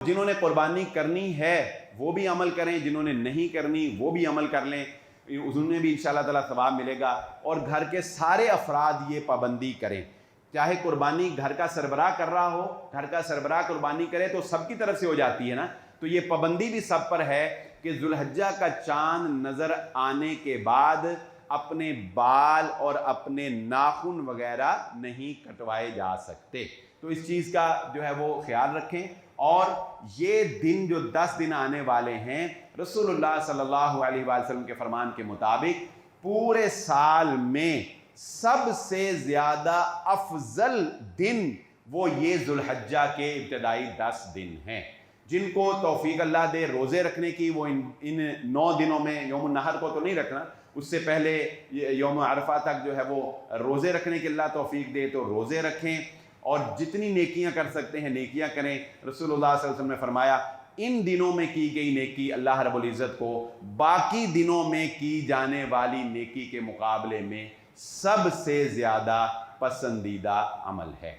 जिन्होंने कुर्बानी करनी है वो भी अमल करें, जिन्होंने नहीं करनी वो भी अमल कर लें, उन्हें भी इंशाअल्लाह ताला सवाब मिलेगा। और घर के सारे अफराद ये पाबंदी करें, चाहे कुर्बानी घर का सरबराह कर रहा हो, घर का सरबराह कुर्बानी करे तो सबकी तरफ से हो जाती है ना, तो ये पाबंदी भी सब पर है कि जुल्हज्जा का चांद नज़र आने के बाद अपने बाल और अपने नाखून वगैरह नहीं कटवाए जा सकते। तो इस चीज़ का जो है वो ख्याल रखें। और ये दिन जो 10 दिन आने वाले हैं, रसूलुल्लाह सल्लल्लाहु अलैहि वसल्लम के फरमान के मुताबिक पूरे साल में सबसे ज़्यादा अफजल दिन वो ये जुल्हज्जा के इब्तदाई 10 दिन हैं। जिनको तौफीक अल्लाह दे रोज़े रखने की, वो इन 9 दिनों में, यौम नहर को तो नहीं रखना, उससे पहले यौम अरफा तक जो है वो रोज़े रखने की अल्लाह तौफीक दे तो रोज़े रखें और जितनी नेकियां कर सकते हैं नेकियां करें। रसूलुल्लाह सल्लल्लाहु अलैहि वसल्लम ने फरमाया, इन दिनों में की गई नेकी अल्लाह रब्बुल इज़्ज़त को बाकी दिनों में की जाने वाली नेकी के मुकाबले में सबसे ज़्यादा पसंदीदा अमल है।